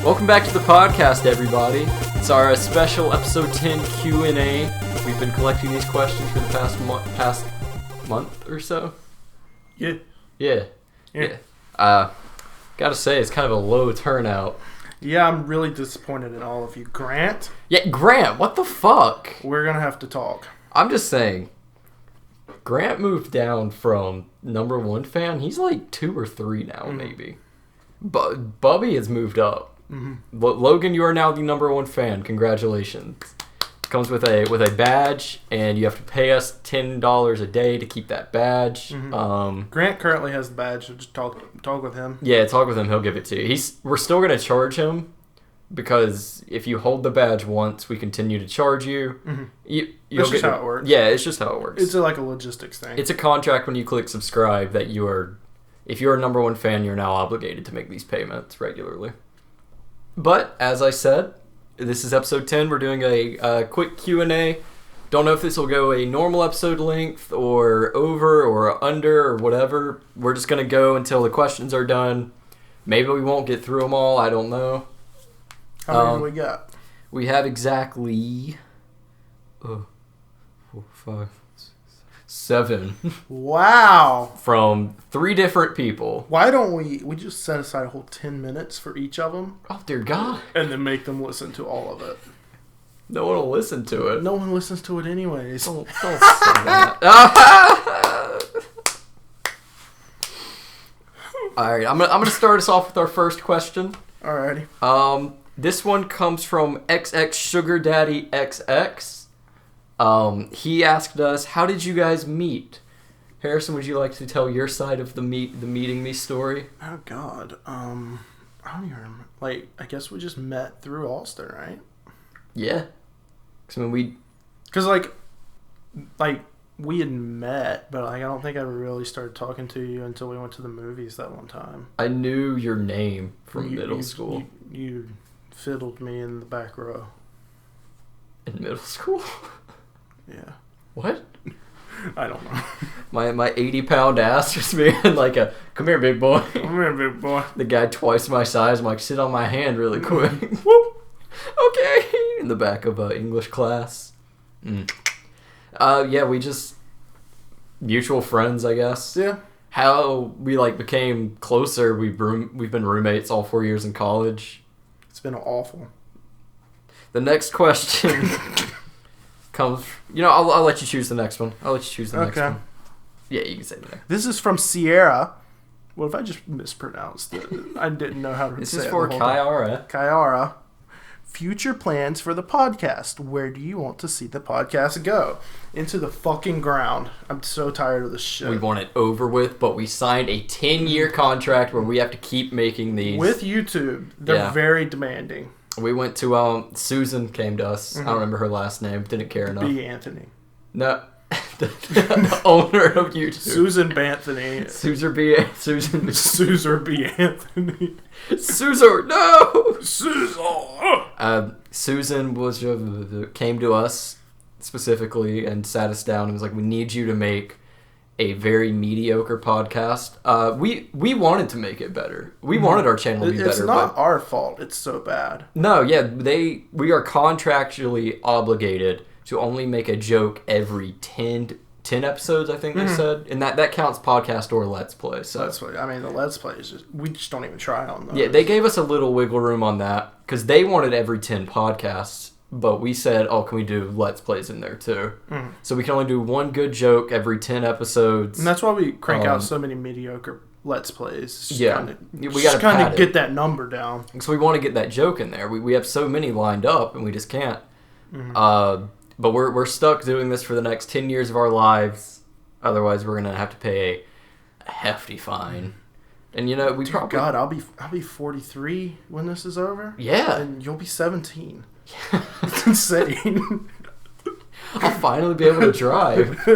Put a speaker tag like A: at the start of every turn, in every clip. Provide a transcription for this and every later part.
A: Welcome back to the podcast, everybody. It's our special episode 10 Q&A. We've been collecting these questions for the past month or so.
B: Yeah.
A: Gotta say, it's kind of a low turnout.
B: Yeah, I'm really disappointed in all of you. Grant?
A: Yeah, Grant, what the fuck?
B: We're gonna have to talk.
A: I'm just saying, Grant moved down from number 1 fan. He's like 2 or 3 now, maybe. But Bubby has moved up. Logan, you are now the number 1 fan. Congratulations. Comes with a badge, and you have to pay us $10 a day to keep that badge.
B: Grant currently has the badge, so just talk with him.
A: Yeah, talk with him. He'll give it to you. We're still gonna charge him because if you hold the badge once, we continue to charge you.
B: That's just how it works.
A: Yeah, it's just how it works.
B: It's like a logistics thing.
A: It's a contract when you click subscribe that if you're a number 1 fan, you're now obligated to make these payments regularly. But as I said, this is episode 10. We're doing a quick Q&A. Don't know if this will go a normal episode length or over or under or whatever. We're just going to go until the questions are done. Maybe we won't get through them all. I don't know.
B: How many do we got?
A: We have exactly 4, 5, 6, 7
B: Wow.
A: from 3 different people.
B: Why don't we just set aside a whole 10 minutes for each of them?
A: Oh, dear God.
B: And then make them listen to all of it.
A: No one will listen to it.
B: No one listens to it anyways.
A: Don't say that. Alright, I'm gonna start us off with our first question.
B: Alrighty.
A: This one comes from XX Sugar Daddy XX. He asked us, how did you guys meet? Harrison, would you like to tell your side of the meeting me story?
B: Oh God. I don't even remember. I guess we just met through Ulster, right?
A: Yeah. Because
B: we had met, but I don't think I really started talking to you until we went to the movies that one time.
A: I knew your name from middle school.
B: You fiddled me in the back row.
A: In middle school?
B: Yeah.
A: What?
B: I don't know.
A: My 80-pound ass just being like come here, big boy.
B: Come here, big boy.
A: The guy twice my size. I'm like, sit on my hand really quick. Whoop. Okay. In the back of English class. Yeah, we just mutual friends, I guess.
B: Yeah.
A: How we became closer. We've been roommates all 4 years in college.
B: It's been awful.
A: The next question comes. I'll let you choose the next one. Next one. Yeah, you can say the next.
B: This is from Sierra. What if I just mispronounced it? I didn't know how to say it.
A: This is for Kyara.
B: Kyara. Future plans for the podcast. Where do you want to see the podcast go? Into the fucking ground. I'm so tired of this shit.
A: We want it over with, but we signed a 10-year contract where we have to keep making these.
B: With YouTube. They're very demanding.
A: We went to, Susan came to us. I don't remember her last name. Didn't care enough.
B: B. Anthony.
A: No. the owner of YouTube.
B: Susan Banthony.
A: Susan.
B: Suzer B. Anthony.
A: Susan, no!
B: Susan!
A: Susan came to us specifically and sat us down and was like, we need you to make a very mediocre podcast. We wanted to make it better. We wanted our channel to be better.
B: It's not our fault. It's so bad.
A: No, yeah, we are contractually obligated to only make a joke every 10 episodes, I think they said. And that counts podcast or Let's Play. So
B: that's what, the Let's Play is we just don't even try on those.
A: Yeah, they gave us a little wiggle room on that because they wanted every 10 podcasts. But we said, can we do Let's Plays in there too? So we can only do one good joke every 10 episodes.
B: And that's why we crank out so many mediocre Let's Plays.
A: We got to
B: kind of get that number down.
A: So we want to get that joke in there. We have so many lined up and we just can't. But we're stuck doing this for the next 10 years of our lives. Otherwise, we're gonna have to pay a hefty fine. And we probably.
B: God, I'll be 43 when this is over.
A: Yeah.
B: And you'll be 17. It's insane.
A: I'll finally be able to drive.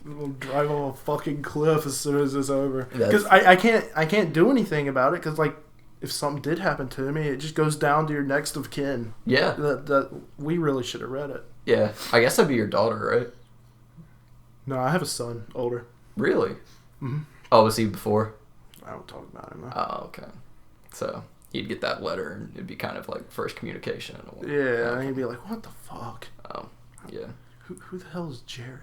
B: We'll drive off a fucking cliff as soon as it's over. Because I can't do anything about it. Because if something did happen to me, it just goes down to your next of kin.
A: Yeah.
B: That we really should have read it.
A: Yeah. I guess I'd be your daughter, right?
B: No, I have a son, older.
A: Really?
B: Mm-hmm.
A: Oh, was he before?
B: I don't talk about him, though.
A: Oh, okay. So he'd get that letter, and it'd be kind of like first communication.
B: Yeah, and he'd be like, what the fuck?
A: Oh, yeah.
B: Who the hell is Jared?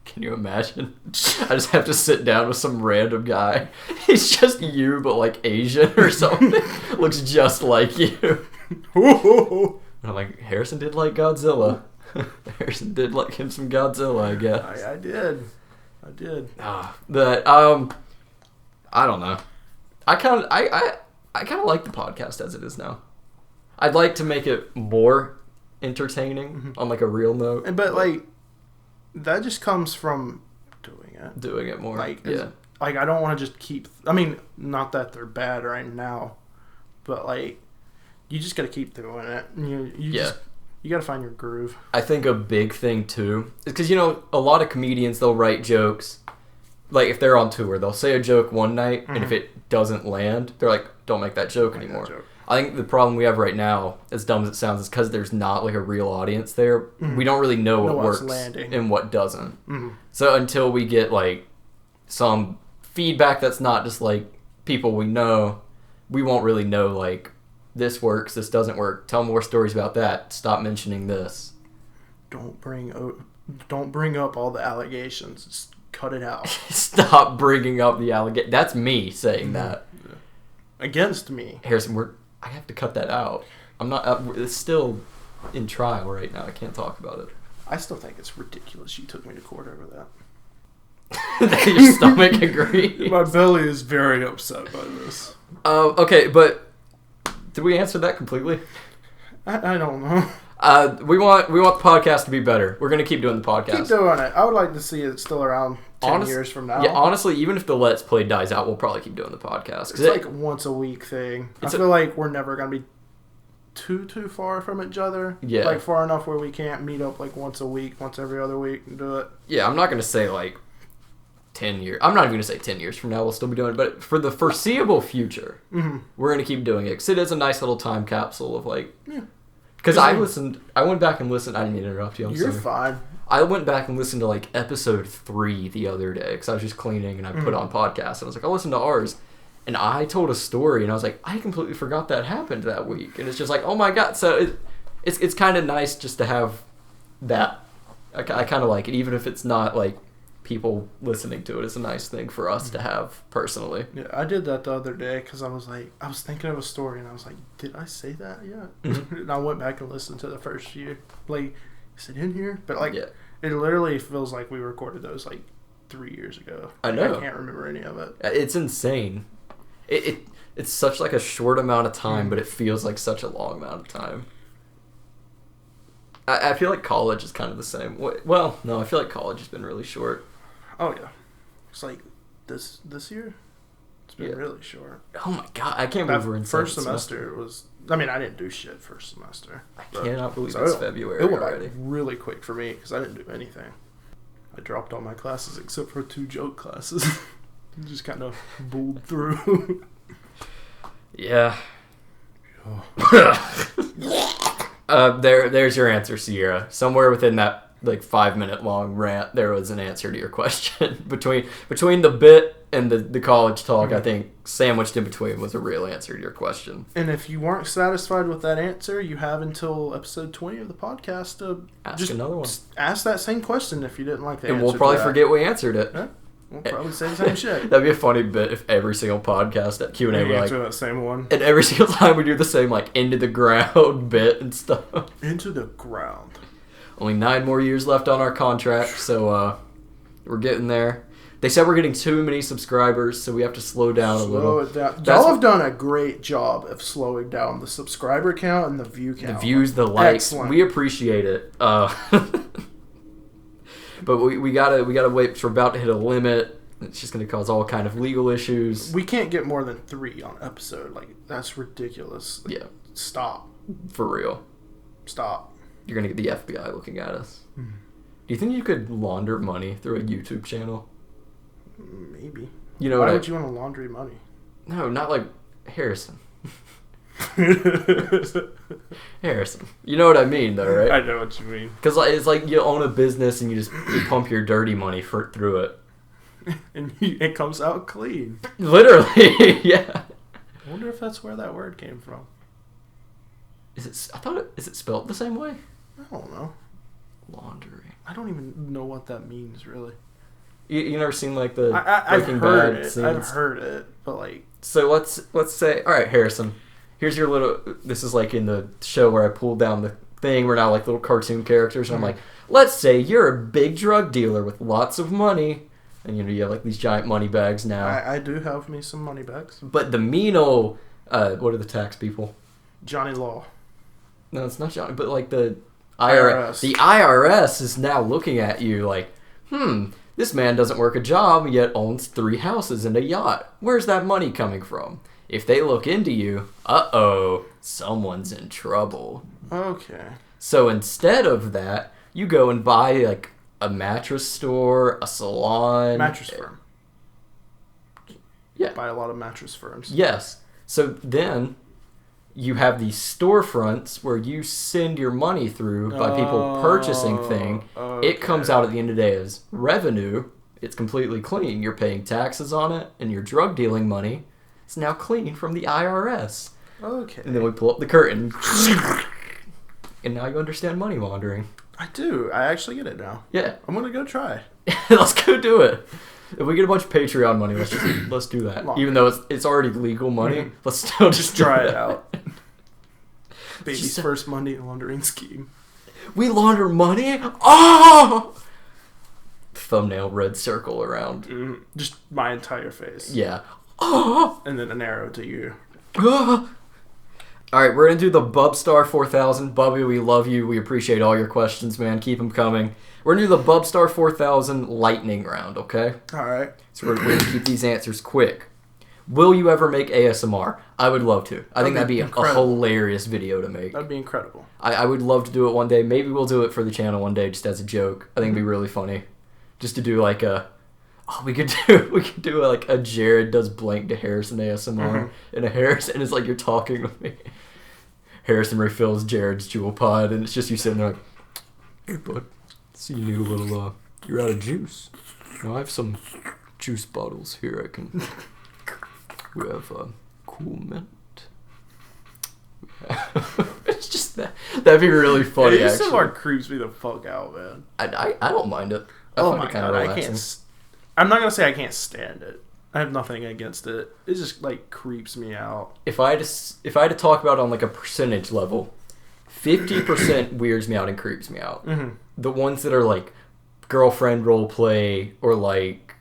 A: Can you imagine? I just have to sit down with some random guy. He's just you, but like Asian or something. Looks just like you. And I'm like, Harrison did like Godzilla. Harrison did like him some Godzilla, I guess.
B: I did.
A: But I don't know. I kind of like the podcast as it is now. I'd like to make it more entertaining on like a real note.
B: But like that just comes from doing it
A: more.
B: Like
A: yeah.
B: Like I don't want to just keep. I mean, not that they're bad right now, but like you just got to keep doing it. You got to find your groove.
A: I think a big thing too is because a lot of comedians, they'll write jokes. Like if they're on tour, they'll say a joke one night, and if it doesn't land, they're like, "Don't make that joke anymore." I think the problem we have right now, as dumb as it sounds, is because there's not like a real audience there. Mm-hmm. We don't really know what works and what doesn't. Mm-hmm. So until we get like some feedback that's not just like people we know, we won't really know like this works, this doesn't work. Tell more stories about that. Stop mentioning this.
B: Don't bring up all the allegations. Just cut it out.
A: Stop bringing up the allegation. That's me saying that.
B: Yeah. Against me.
A: Harrison, I have to cut that out. I'm not. It's still in trial right now. I can't talk about it.
B: I still think it's ridiculous you took me to court over that.
A: That your stomach agrees.
B: My belly is very upset by this.
A: Okay, but did we answer that completely?
B: I don't know.
A: We want the podcast to be better. We're gonna keep doing the podcast.
B: Keep doing it. I would like to see it still around 10 years from now.
A: Yeah, honestly, even if the Let's Play dies out, we'll probably keep doing the podcast.
B: It's like once a week thing. I feel like we're never gonna be too far from each other.
A: Yeah.
B: Like far enough where we can't meet up like once a week, once every other week and do it.
A: Yeah, I'm not gonna say like 10 years. I'm not even gonna say 10 years from now we'll still be doing it, but for the foreseeable future, we're gonna keep doing it because it is a nice little time capsule of like. Yeah. Because I went back and listened. I didn't mean to interrupt you.
B: You're fine.
A: I went back and listened to like episode 3 the other day because I was just cleaning and I put on podcasts and I was like, I'll listen to ours. And I told a story and I was like, I completely forgot that happened that week. And it's just like, oh my God. So it's kind of nice just to have that. I kind of like it, even if it's not like people listening to it. It's a nice thing for us to have personally.
B: Yeah, I did that the other day because I was thinking of a story and I was like, did I say that yet? And I went back and listened to the first few. Like, is it in here? But like, it literally feels like we recorded those like 3 years ago.
A: I know.
B: I can't remember any of it.
A: It's insane. It's such like a short amount of time, but it feels like such a long amount of time. I feel like college is kind of the same. Well, no, I feel like college has been really short.
B: Oh yeah, it's like this year. It's been really short.
A: Oh my God, I can't believe we're in
B: first semester. Was I mean I didn't do shit first semester.
A: I cannot believe it's February already.
B: It went really quick for me because I didn't do anything. I dropped all my classes except for 2 joke classes. Just kind of bulled through.
A: Yeah. There's your answer, Sierra. Somewhere within that like 5-minute long rant, there was an answer to your question. between the bit and the college talk, I think sandwiched in between was a real answer to your question.
B: And if you weren't satisfied with that answer, you have until episode 20 of the podcast to
A: ask another one.
B: Ask that same question if you didn't like the answer.
A: And we'll probably forget we answered it.
B: Yeah. We'll probably say the same shit.
A: That'd be a funny bit if every single podcast at Q&A
B: we answer that same one.
A: And every single time we do the same like into the ground bit and stuff.
B: Into the ground.
A: Only 9 more years left on our contract, so we're getting there. They said we're getting too many subscribers, so we have to slow down a little.
B: Slow it down. Y'all have done a great job of slowing down the subscriber count and the view count.
A: The views, the likes.
B: Excellent.
A: We appreciate it. But we gotta wait. We're about to hit a limit. It's just gonna cause all kind of legal issues.
B: We can't get more than 3 on episode. Like that's ridiculous. Like,
A: yeah.
B: Stop.
A: For real.
B: Stop.
A: You're gonna get the FBI looking at us. Do you think you could launder money through a YouTube channel?
B: Maybe.
A: You know
B: Why would you want to laundry money?
A: No, not like Harrison. Harrison. You know what I mean, though, right?
B: I know what you mean.
A: Because it's like you own a business and you pump your dirty money through it.
B: And it comes out clean.
A: Literally, yeah.
B: I wonder if that's where that word came from.
A: Is it spelled the same way?
B: I don't know.
A: Laundering.
B: I don't even know what that means, really.
A: You never seen like the
B: I've
A: Breaking
B: heard
A: Bad
B: it.
A: scenes?
B: I've heard it, but like.
A: So let's say, all right, Harrison. Here's your little. This is like in the show where I pulled down the thing. We're now like little cartoon characters, and I'm like, let's say you're a big drug dealer with lots of money, and you have like these giant money bags now.
B: I do have me some money bags.
A: But the mean old, what are the tax people?
B: Johnny Law.
A: No, it's not Johnny, but like the IRS. The IRS is now looking at you like, this man doesn't work a job yet owns 3 houses and a yacht. Where's that money coming from? If they look into you, someone's in trouble.
B: Okay.
A: So instead of that, you go and buy like a mattress store, a salon.
B: Mattress firm.
A: Yeah.
B: Buy a lot of mattress firms.
A: Yes. So then you have these storefronts where you send your money through by people purchasing thing.
B: Okay.
A: It comes out at the end of the day as revenue. It's completely clean. You're paying taxes on it, and your drug dealing money is now clean from the IRS.
B: Okay.
A: And then we pull up the curtain. And now you understand money laundering.
B: I do. I actually get it now.
A: Yeah.
B: I'm going to go try.
A: Let's go do it. If we get a bunch of Patreon money, let's do that.
B: Launder.
A: Even though it's already legal money, let's still just
B: try
A: do
B: it
A: that.
B: out. Baby's first money laundering scheme.
A: We launder money? Oh! Thumbnail red circle around.
B: Just my entire face.
A: Yeah. Oh!
B: And then an arrow to you.
A: Oh! Alright, we're going to do the Bubstar 4000. Bubby, we love you. We appreciate all your questions, man. Keep them coming. We're going to do the Bubstar 4000 lightning round, okay?
B: Alright.
A: So we're going to keep these answers quick. Will you ever make ASMR? I would love to. I think that'd be a hilarious video to make.
B: That'd be incredible.
A: I would love to do it one day. Maybe we'll do it for the channel one day just as a joke. I think it'd be really funny. Just to do like a... Oh, we could do like a Jared does blank to Harrison ASMR. And a Harrison is like you're talking with me. Harrison refills Jared's jewel pod and it's just you sitting there like, hey bud, see you need a little, you're out of juice. Now I have some juice bottles here I can... We have cool mint. It's just that'd be really funny.
B: Yeah,
A: actually,
B: ASMR creeps me the fuck out, man.
A: I don't mind it.
B: Oh my god, I can't. I'm not gonna say I can't stand it. I have nothing against it. It just like creeps me out.
A: If I had to talk about it on like a percentage level, 50% weirds me out and creeps me out. The ones that are like girlfriend role play or like.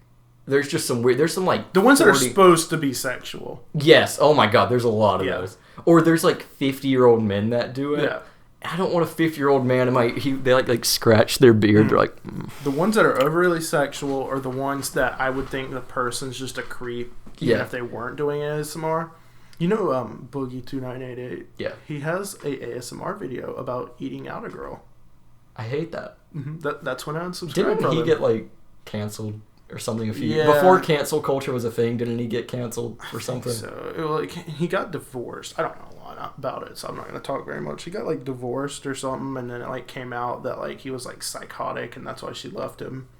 A: There's just some weird... There's some, like...
B: The ones that are supposed to be sexual.
A: Yes. Oh, my God. There's a lot of those. Or there's, like, 50-year-old men that do it.
B: Yeah.
A: I don't want a 50-year-old man in my... They, like scratch their beard. They're like...
B: The ones that are overly sexual are the ones that I would think the person's just a creep, even if they weren't doing ASMR. You know Boogie2988?
A: Yeah.
B: He has a ASMR video about eating out a girl.
A: I hate that.
B: That's when I unsubscribed.
A: Didn't he get, like, canceled... or something before cancel culture was a thing? Didn't he get canceled for something?
B: So he got divorced. I don't know a lot about it, so I'm not going to talk very much. He got like divorced or something, and then it like came out that like he was like psychotic, and that's why she left him.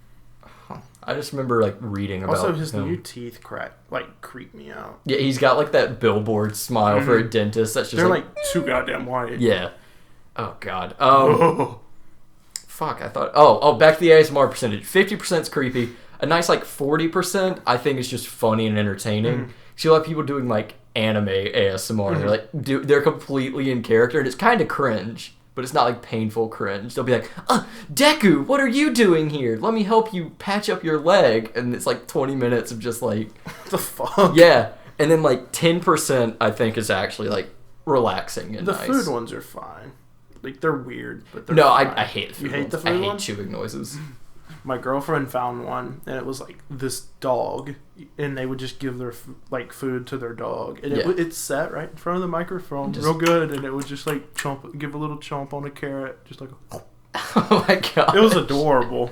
A: I just remember like reading about
B: also his
A: him.
B: new teeth creep me out.
A: Yeah, he's got like that billboard smile for a dentist. That's just
B: they're like too goddamn white.
A: Yeah. Oh god. Fuck. I thought. Oh. Back to the ASMR percentage. 50% is creepy. A nice like 40% I think is just funny and entertaining. So you have people doing like anime ASMR and they're like they're completely in character and it's kind of cringe, but it's not like painful cringe. They'll be like, Deku, what are you doing here? Let me help you patch up your leg. And it's like 20 minutes of just like
B: what the fuck?
A: Yeah. And then like 10% I think is actually like relaxing and
B: the
A: nice.
B: food ones are fine. Like they're weird, but they're fine.
A: I hate the food.
B: You hate
A: ones.
B: the food
A: I hate
B: ones?
A: chewing noises.
B: My girlfriend found one, and it was like this dog, and they would just give their like food to their dog, and it's set right in front of the microphone, real good, and it would just like give a little chomp on a carrot, just like.
A: Oh my god!
B: It was adorable.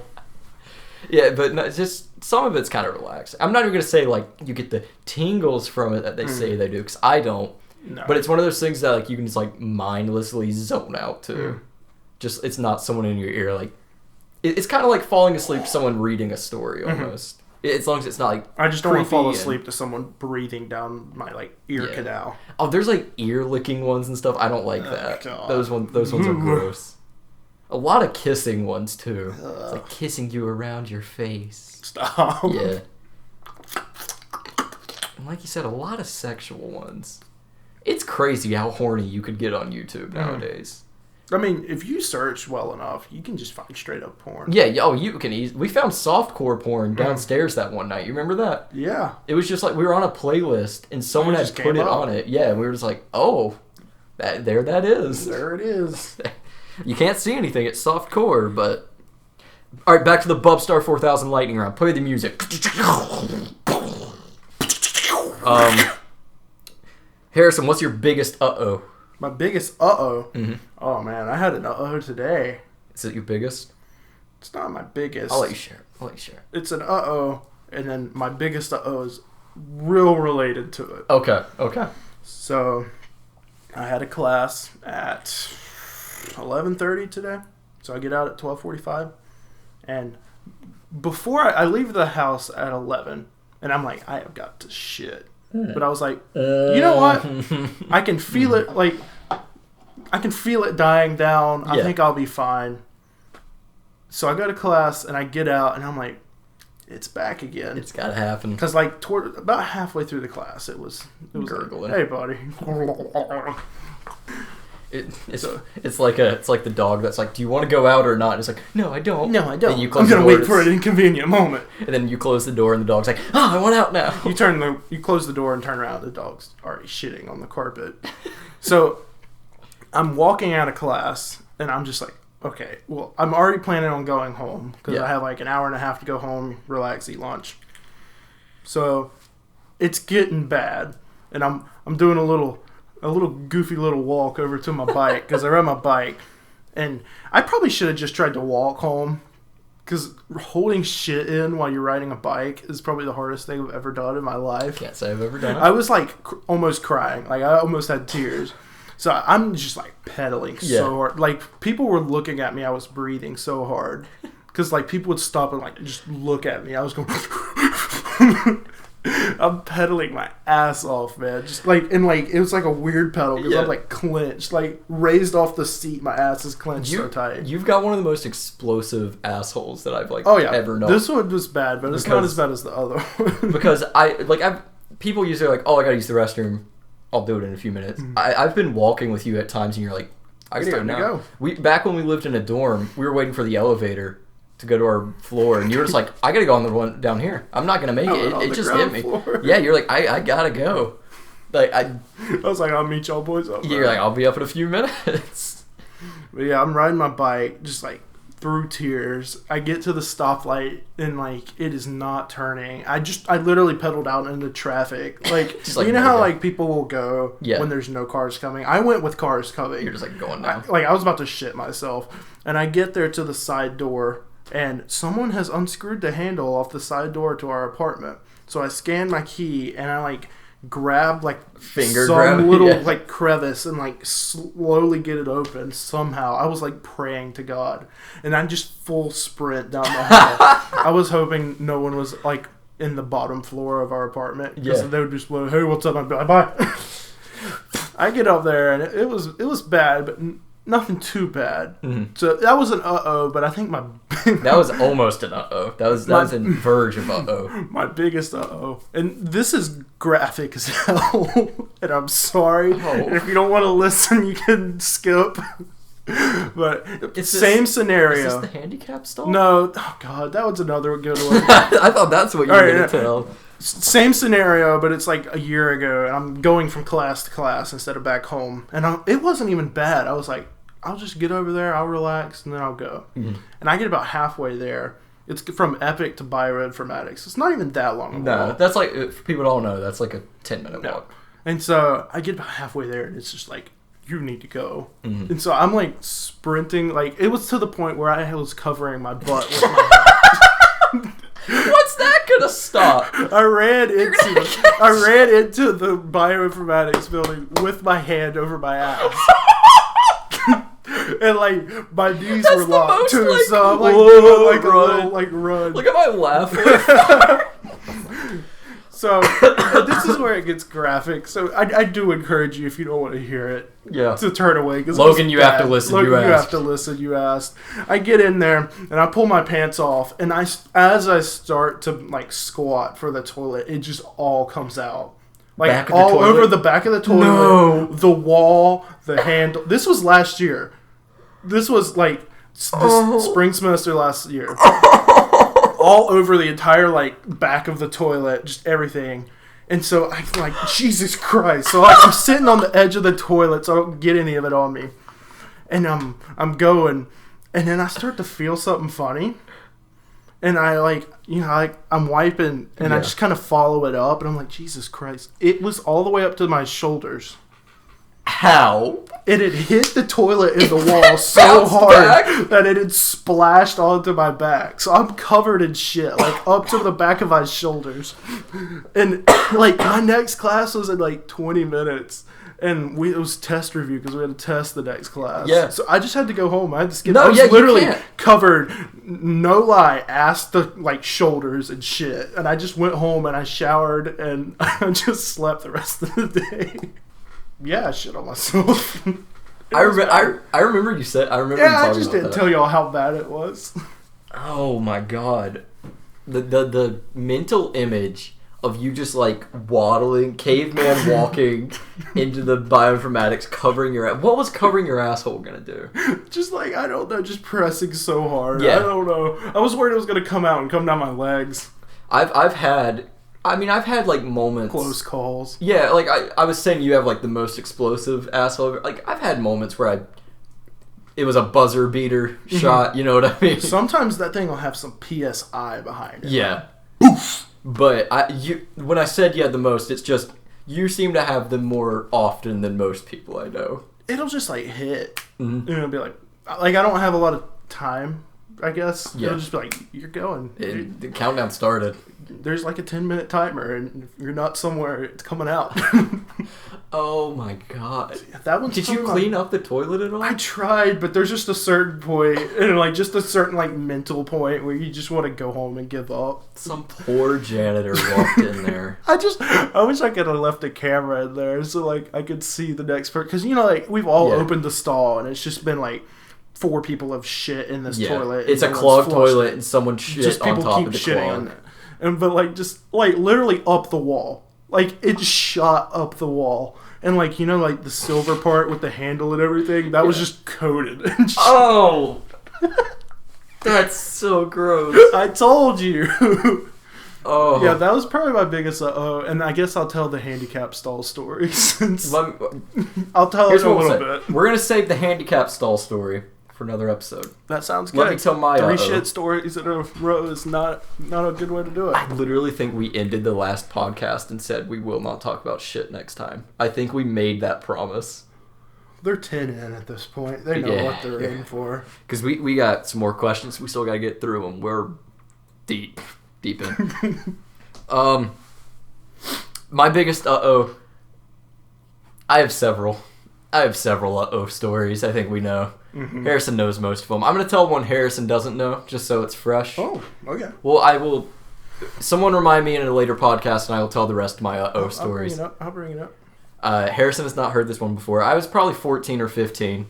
A: Yeah, but no, just some of it's kind of relaxing. I'm not even gonna say like you get the tingles from it that they say they do, because I don't.
B: No.
A: But it's one of those things that like you can just like mindlessly zone out to. Just it's not someone in your ear like. It's kind of like falling asleep to someone reading a story almost. As long as it's not like
B: I just don't want to fall
A: creepy
B: asleep to someone breathing down my ear canal.
A: Oh, there's like ear licking ones and stuff. I don't like that.
B: God.
A: Those ones are gross. A lot of kissing ones too. It's like kissing you around your face.
B: Stop.
A: Yeah. And like you said, a lot of sexual ones. It's crazy how horny you could get on YouTube nowadays.
B: I mean, if you search well enough, you can just find straight up porn.
A: Yeah, you can we found softcore porn downstairs that one night. You remember that?
B: Yeah.
A: It was just like we were on a playlist and someone had put it on it. Yeah, and we were just like, oh, there that is.
B: There it is.
A: You can't see anything. It's softcore, but... Alright, back to the Bubstar 4000 lightning round. Play the music. Harrison, what's your biggest uh-oh?
B: My biggest uh-oh?
A: Mm-hmm.
B: Oh, man, I had an uh-oh today.
A: Is it your biggest?
B: It's not my biggest.
A: I'll let you share.
B: It's an uh-oh, and then my biggest uh-oh is real related to it.
A: Okay.
B: So, I had a class at 11:30 today. So I get out at 12:45, and before I leave the house at 11, and I'm like, I have got to shit. But I was like, you know what? I can feel it. Like, I can feel it dying down. I think I'll be fine. So I go to class and I get out and I'm like, it's back again.
A: It's gotta happen.
B: Because like about halfway through the class, it was
A: gurgling.
B: Like, hey, buddy.
A: It's like the dog that's like, do you want to go out or not? And it's like, no, I don't.
B: No, I don't.
A: And you
B: I'm gonna wait for an inconvenient moment.
A: And then you close the door and the dog's like, oh, I want out now.
B: You close the door and turn around. The dog's already shitting on the carpet. So I'm walking out of class and I'm just like, okay, well, I'm already planning on going home because I have like an hour and a half to go home, relax, eat lunch. So it's getting bad, and I'm doing a little goofy little walk over to my bike because I ride my bike, and I probably should have just tried to walk home because holding shit in while you're riding a bike is probably the hardest thing I've ever done in my life.
A: Can't say I've ever done it.
B: I was like almost crying, like I almost had tears. So I'm just like pedaling so hard. Like people were looking at me. I was breathing so hard because like people would stop and like just look at me. I was going. I'm pedaling my ass off, man. Just like it was like a weird pedal because I'm like clenched, like raised off the seat. My ass is clenched so tight.
A: You've got one of the most explosive assholes that I've ever known.
B: This one was bad, but it's not as bad as the other one.
A: Because people usually are like, oh, I gotta use the restroom. I'll do it in a few minutes. I've been walking with you at times, and you're like, I gotta go now. Back when we lived in a dorm, we were waiting for the elevator to go to our floor, and you were just like, I gotta go on the one down here. I'm not gonna make it. It just hit me. Floor. Yeah, you're like, I gotta go. Like I
B: was like, I'll meet y'all boys up.
A: You're like, I'll be up in a few minutes.
B: But yeah, I'm riding my bike, just like through tears. I get to the stoplight and like it is not turning. I literally pedaled out into traffic. Like you know how like people will go when there's no cars coming. I went with cars coming.
A: You're just like going down.
B: I was about to shit myself, and I get there to the side door, and someone has unscrewed the handle off the side door to our apartment. So I scan my key and I like grab like some little like crevice and like slowly get it open somehow. I was like praying to God, and I just full sprint down the hall. I was hoping no one was like in the bottom floor of our apartment because they would just go, hey, what's up? I'd be like, bye. I get up there and it was bad, but nothing too bad. Mm-hmm. So that was an uh-oh, but I think
A: that was almost an uh-oh. That was in verge of uh-oh.
B: My biggest uh-oh. And this is graphic as hell. And I'm sorry. Oh. And if you don't want to listen, you can skip. But same scenario.
A: Is this the handicap stall?
B: No. Oh, God. That was another good one.
A: I thought that's what you were going to tell.
B: Same scenario, but it's like a year ago. And I'm going from class to class instead of back home. And it wasn't even bad. I was like, I'll just get over there, I'll relax, and then I'll go. Mm-hmm. And I get about halfway there. It's from Epic to Bioinformatics. It's not even that long.
A: No, that's like, for people who don't know, that's like a 10-minute walk.
B: And so I get about halfway there, and it's just like, you need to go. Mm-hmm. And so I'm like sprinting. Like, it was to the point where I was covering my butt with my hand.
A: What's that gonna stop?
B: I ran into the Bioinformatics building with my hand over my ass. and like my knees
A: That's
B: were
A: the
B: locked
A: most,
B: too,
A: like,
B: so I'm like
A: whoa,
B: doing like a
A: run.
B: little like run.
A: Look at my laugh.
B: So this is where it gets graphic. So I do encourage you, if you don't want to hear it, to turn away.
A: Logan, you have to listen.
B: Logan,
A: you
B: have to listen. You asked. I get in there and I pull my pants off, and as I start to like squat for the toilet, it just all comes out. Like all over the back of the toilet, the wall, the handle. This was last year. This was like this spring semester last year. All over the entire like back of the toilet, just everything. And so I'm like, Jesus Christ. So I'm sitting on the edge of the toilet so I don't get any of it on me. And I'm going, and then I start to feel something funny. And I like, I'm wiping, and I just kind of follow it up, and I'm like, Jesus Christ. It was all the way up to my shoulders.
A: How?
B: It had hit the toilet in the wall so hard that it had splashed onto my back. So I'm covered in shit, like up to the back of my shoulders. And like my next class was in like 20 minutes. And it was test review because we had to test the next class.
A: Yeah.
B: So I just had to go home. I had to skip.
A: No,
B: I was
A: yeah,
B: literally
A: you can't.
B: covered, no lie, ass to like shoulders and shit. And I just went home and I showered and I just slept the rest of the day. Yeah, I shit on myself.
A: I remember you said. I remember.
B: Yeah,
A: you
B: I just didn't tell y'all how bad it was.
A: Oh my god, the mental image of you just like waddling, caveman walking into the bioinformatics, covering your ass. What was covering your asshole gonna do?
B: Just like, I don't know, just pressing so hard.
A: Yeah.
B: I don't know. I was worried it was gonna come out and come down my legs.
A: I've had like moments.
B: Close calls.
A: Yeah, like I was saying, you have like the most explosive asshole. Like I've had moments where it was a buzzer beater shot. You know what I mean?
B: Sometimes that thing will have some PSI behind it.
A: Yeah. But when I said you had the most, it's just you seem to have them more often than most people I know.
B: It'll just like hit.
A: Mm-hmm.
B: And it'll be like I don't have a lot of time, I guess.
A: Yeah.
B: It'll just be like, you're going.
A: The countdown started.
B: There's like a 10-minute timer, and if you're not somewhere, it's coming out.
A: Oh my god.
B: That one's
A: Did you clean up the toilet at all?
B: I tried, but there's just a certain point, and like just a certain like mental point where you just want to go home and give up.
A: Some poor janitor walked in there.
B: I wish I could have left a camera in there so like I could see the next person, because like we've all opened the stall, and it's just been like 4 people have shit in this toilet.
A: It's a clogged toilet, and someone shit
B: just
A: on top of the
B: shitting
A: clog.
B: on it. But like just like literally up the wall, like it shot up the wall, and like like the silver part with the handle and everything that was just coated.
A: Oh, that's so gross.
B: I told you.
A: Oh
B: yeah, that was probably my biggest and I guess I'll tell the handicap stall story since I'll tell it a little bit.
A: We're gonna save the handicap stall story for another episode.
B: That sounds good.
A: Let me tell my
B: 3 shit stories in a row is not a good way to do it.
A: I literally think we ended the last podcast and said we will not talk about shit next time. I think we made that promise.
B: They're 10 in at this point. They know what they're in for. Because
A: we got some more questions. We still got to get through them. We're deep in. My biggest I have several stories. I think we know. Mm-hmm. Harrison knows most of them. I'm going to tell one Harrison doesn't know, just so it's fresh.
B: Oh, okay.
A: Well, I will... Someone remind me in a later podcast, and I will tell the rest of my stories.
B: I'll bring it up.
A: Harrison has not heard this one before. I was probably 14 or 15.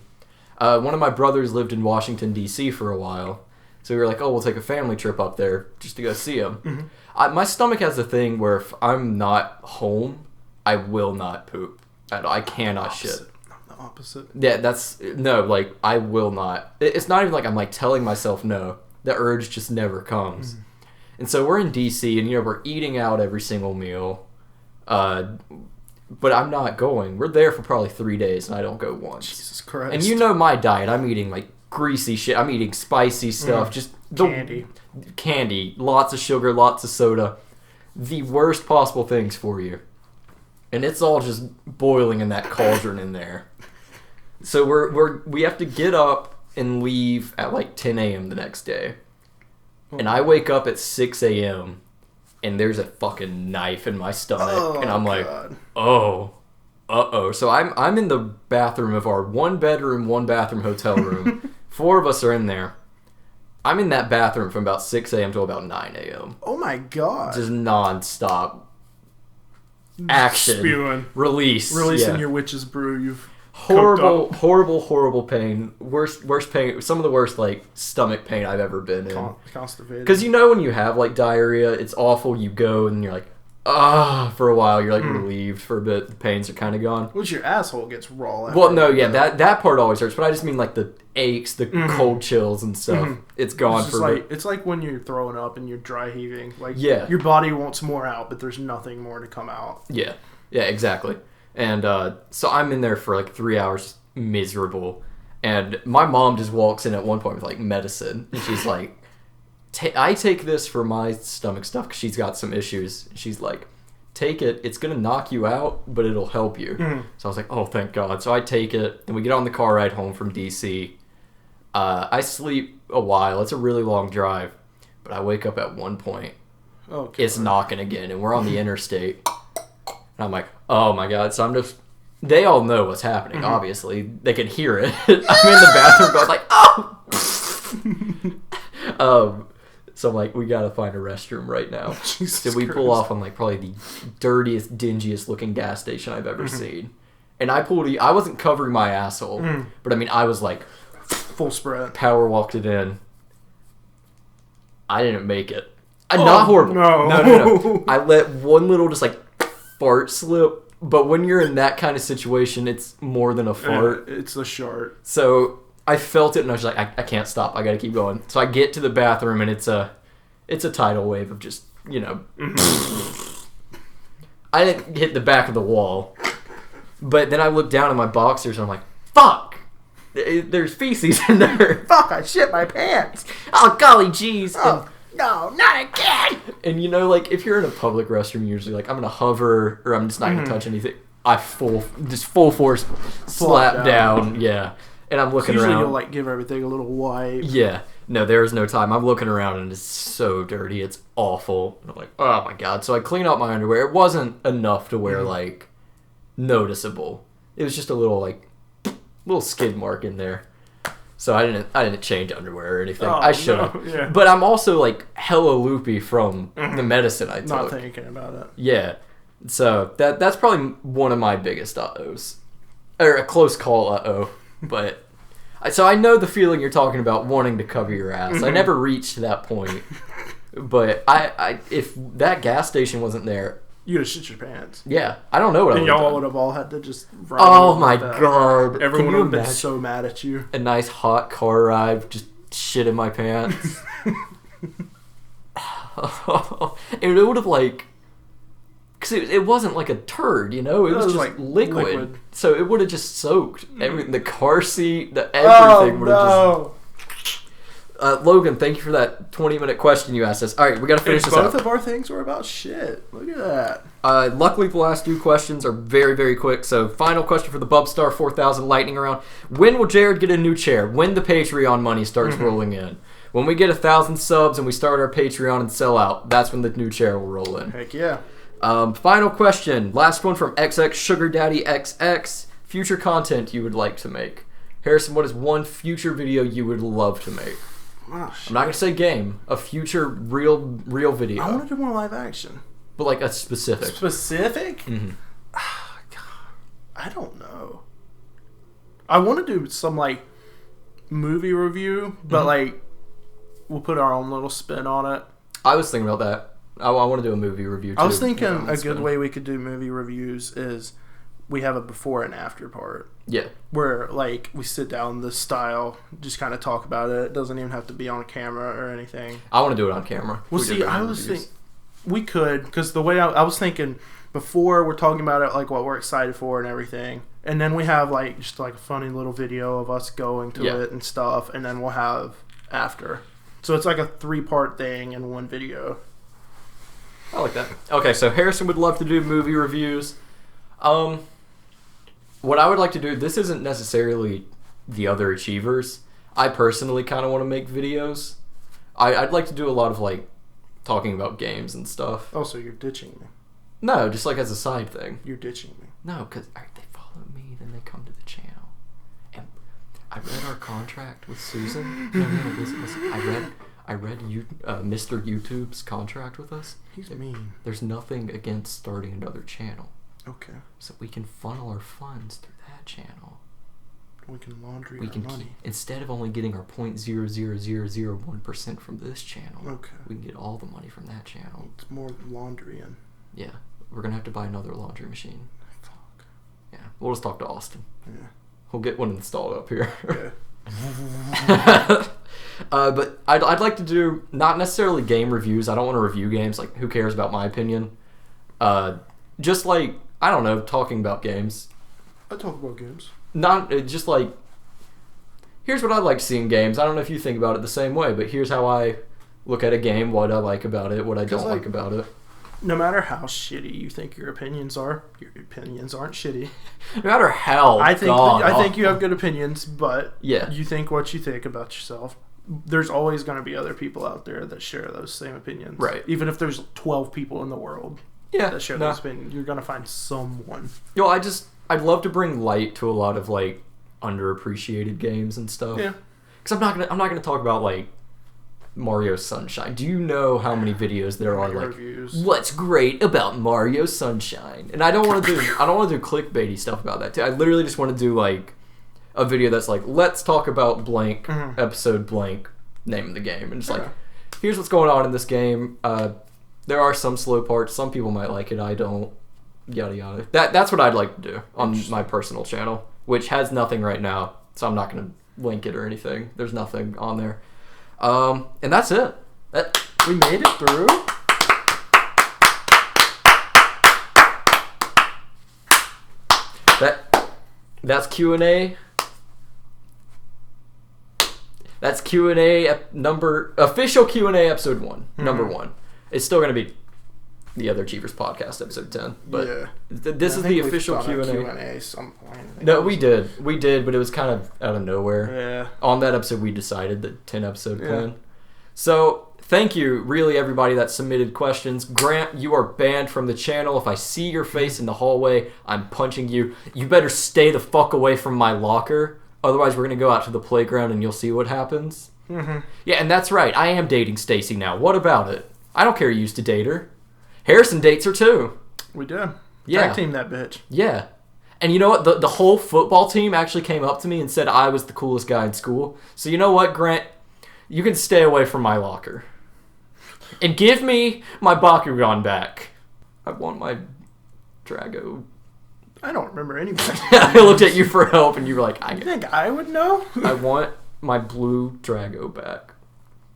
A: One of my brothers lived in Washington, D.C. for a while. So we were like, we'll take a family trip up there just to go see him. Mm-hmm. My stomach has a thing where if I'm not home, I will not poop. I cannot shit.
B: Opposite.
A: Yeah, I will not. It's not even like I'm like telling myself no. The urge just never comes. Mm. And so we're in DC, and we're eating out every single meal. But I'm not going. We're there for probably 3 days, and I don't go once.
B: Jesus Christ.
A: And my diet. I'm eating like greasy shit. I'm eating spicy stuff. Just candy, lots of sugar, lots of soda. The worst possible things for you. And it's all just boiling in that cauldron in there. So we have to get up and leave at like 10 a.m. the next day. And I wake up at 6 a.m. and there's a fucking knife in my stomach. And I'm like, So I'm in the bathroom of our 1-bedroom, 1-bathroom hotel room. 4 of us are in there. I'm in that bathroom from about 6 a.m. to about 9 a.m.
B: Oh my god.
A: Just non-stop action.
B: Spewing.
A: Releasing
B: your witch's brew you've
A: horrible pain. Worst pain. Some of the worst, like, stomach pain I've ever been in.
B: Constipated.
A: Because you know when you have, like, diarrhea, it's awful. You go and you're like, for a while. You're, like, relieved for a bit. The pains are kind of gone.
B: Which your asshole gets raw.
A: Well, no, yeah, that part always hurts. But I just mean, like, the aches, the cold chills and stuff. It's gone for a bit.
B: It's like when you're throwing up and you're dry heaving. Like,
A: yeah.
B: Your body wants more out, but there's nothing more to come out.
A: Yeah, exactly. And so I'm in there for like 3 hours, miserable. And my mom just walks in at one point with like medicine. And she's like, I take this for my stomach stuff because she's got some issues. She's like, take it. It's going to knock you out, but it'll help you. So I was like, oh, thank God. So I take it. And we get on the car ride home from D.C. I sleep a while. It's a really long drive. But I wake up at one point.
B: Okay.
A: It's knocking again. And we're on the interstate. And I'm like, oh my God. So I'm just, they all know what's happening, obviously. They can hear it. I'm in the bathroom going like, oh! So I'm like, we gotta find a restroom right now. So we pull off on like probably the dirtiest, dingiest looking gas station I've ever seen. And I wasn't covering my asshole, but I mean, I was like,
B: full spread.
A: Power walked it in. I didn't make it. Not horrible. No. I let one little just like fart slip, but when you're in that kind of situation, it's more than a fart.
B: It's a shart.
A: So I felt it, and I was like, I can't stop. I gotta keep going. So I get to the bathroom, and it's a tidal wave of just, you know. I didn't hit the back of the wall, but then I look down at my boxers, and I'm like, fuck! There's feces in there.
B: Fuck! I shit my pants.
A: Oh golly jeez!
B: Oh. No, not again!
A: And you know, like, if you're in a public restroom, usually, like, I'm gonna hover, or I'm just not gonna touch anything. I full force slap down, yeah. And I'm looking
B: usually
A: around.
B: You'll, like, give everything a little wipe.
A: Yeah. No, there's no time. I'm looking around, and it's so dirty. It's awful. And I'm like, oh my God. So I clean out my underwear. It wasn't enough to where, like, noticeable. It was just a little skid mark in there. So I didn't change underwear or anything. I should have. No, yeah. But I'm also like hella loopy from the medicine I took.
B: Not thinking about it.
A: Yeah. So that's probably one of my biggest uh-ohs. Or a close call uh-oh. But so I know the feeling you're talking about, wanting to cover your ass. I never reached that point. But I if that gas station wasn't there,
B: you'd have shit your pants.
A: Yeah, I don't know what I would have done.
B: And y'all would have all had to just run.
A: Oh my God.
B: Everyone would have been so mad at you.
A: A nice hot car ride, just shit in my pants. It would have like... Because it wasn't like a turd, you know? It was just like liquid. So it would have just soaked. Everything, the car seat, everything would have just... Logan, thank you for that 20-minute question you asked us. All right, we got to finish this up.
B: Both of our things were about shit. Look at that.
A: Luckily, the last 2 questions are very, very quick. So, final question for the Bubstar 4000 lightning round. When will Jared get a new chair? When the Patreon money starts rolling in. When we get 1,000 subs and we start our Patreon and sell out, that's when the new chair will roll in.
B: Heck yeah.
A: Final question. Last one from XX Sugar Daddy XX. Future content you would like to make. Harrison, what is one future video you would love to make?
B: Oh,
A: I'm not gonna say game. A future real video.
B: I want to do more live action.
A: But like a specific.
B: Specific?
A: Mm-hmm.
B: I don't know. I want to do some like movie review, but like we'll put our own little spin on it.
A: I was thinking about that. I want to do a movie review too.
B: I was thinking a good way we could do movie reviews is we have a before and after part.
A: Yeah. Where,
B: like, we sit down this style, just kind of talk about it. It doesn't even have to be on camera or anything.
A: I want to do it on camera.
B: Well, see, I was thinking... We could, because the way I was thinking, before we're talking about it, like, what we're excited for and everything. And then we have, like, just, like, a funny little video of us going to it and stuff. And then we'll have after. So it's like a 3-part thing in one video.
A: I like that. Okay, so Harrison would love to do movie reviews. What I would like to do, this isn't necessarily the other achievers. I personally kind of want to make videos. I'd like to do a lot of, like, talking about games and stuff.
B: Oh, so you're ditching me.
A: No, just like as a side thing.
B: You're ditching me.
A: No, because they follow me, then they come to the channel. And I read our contract with Susan. No, listen. I read Mr. YouTube's contract with us.
B: He's mean.
A: There's nothing against starting another channel.
B: Okay.
A: So we can funnel our funds through that channel.
B: We can laundry our money.
A: Instead of only getting our 0.00001% from this channel,
B: okay,
A: we can get all the money from that channel.
B: It's more laundry in.
A: Yeah. We're going to have to buy another laundry machine.
B: Fuck.
A: Yeah. We'll just talk to Austin.
B: Yeah.
A: We'll get one installed up here.
B: Yeah.
A: But I'd like to do not necessarily game reviews. I don't want to review games. Like, who cares about my opinion? Just like, I don't know, talking about games.
B: I talk about games.
A: Not just like, here's what I like to see in games. I don't know if you think about it the same way, but here's how I look at a game, what I like about it, what I don't like about it.
B: No matter how shitty you think your opinions are, your opinions aren't shitty.
A: No matter how,
B: I think you have good opinions, but
A: yeah,
B: you think what you think about yourself. There's always going to be other people out there that share those same opinions.
A: Right.
B: Even if there's 12 people in the world that share those opinions, you're going to find someone.
A: You know, I'd love to bring light to a lot of like underappreciated games and stuff.
B: Yeah.
A: Because I'm not gonna talk about like Mario Sunshine. Do you know how many videos there are like
B: reviews.
A: What's great about Mario Sunshine? And I don't want to do clickbaity stuff about that too. I literally just want to do like a video that's like, let's talk about blank episode blank, name of the game, and just like, here's what's going on in this game. There are some slow parts. Some people might like it. I don't. Yada yada. That's what I'd like to do on my personal channel, which has nothing right now, so I'm not gonna link it or anything. There's nothing on there. And that's it.
B: We made it through.
A: That's Q&A. That's Q&A official Q&A episode 1, number 1. It's still gonna be the other Achievers podcast episode 10, but this is the official Q&A.
B: Some point.
A: No, we did, but it was kind of out of nowhere.
B: Yeah.
A: On that episode, we decided the 10 episode plan. So thank you, really, everybody that submitted questions. Grant, you are banned from the channel. If I see your face in the hallway, I'm punching you. You better stay the fuck away from my locker. Otherwise, we're gonna go out to the playground and you'll see what happens.
B: Mm-hmm.
A: Yeah, and that's right. I am dating Stacy now. What about it? I don't care. You used to date her. Harrison dates her too.
B: We did.
A: Yeah.
B: Tag team that bitch.
A: Yeah. And you know what? The whole football team actually came up to me and said I was the coolest guy in school. So you know what, Grant? You can stay away from my locker. And give me my Bakugan back. I want my Drago.
B: I don't remember anything.
A: I looked at you for help and you were like,
B: You think I would know?
A: I want my blue Drago back.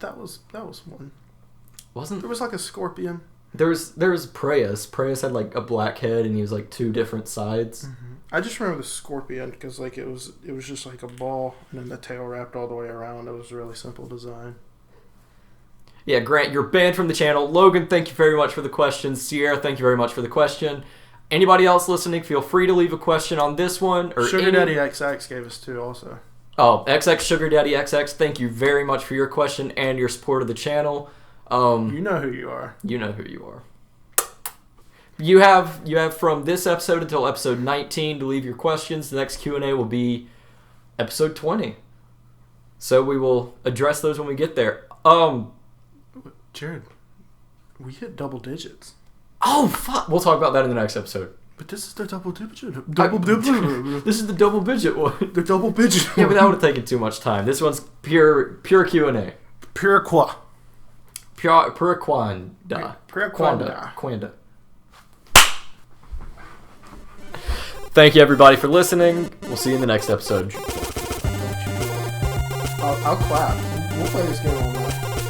B: That was one.
A: Wasn't
B: there was like a scorpion?
A: There was Preyas. Preyas had like a black head and he was like 2 different sides.
B: Mm-hmm. I just remember the scorpion because like it was just like a ball and then the tail wrapped all the way around. It was a really simple design.
A: Yeah, Grant, you're banned from the channel. Logan, thank you very much for the question. Sierra, thank you very much for the question. Anybody else listening, feel free to leave a question on this one. Or
B: Sugar Daddy XX gave us 2 also.
A: Oh, XX Sugar Daddy XX, thank you very much for your question and your support of the channel.
B: You know who you are.
A: You know who you are. You have from this episode until episode 19 to leave your questions. The next Q&A will be episode 20. So we will address those when we get there.
B: Jared, we hit double digits.
A: Oh, fuck. We'll talk about that in the next episode.
B: But this is the double digit.
A: This is the double digit one.
B: The double digit.
A: Yeah, but that would have taken too much time. This one's pure Q&A.
B: Pure qua.
A: Pure Quanda.
B: Pure Quanda.
A: Quanda. Thank you, everybody, for listening. We'll see you in the next episode.
B: I'll clap. We'll play this game all night.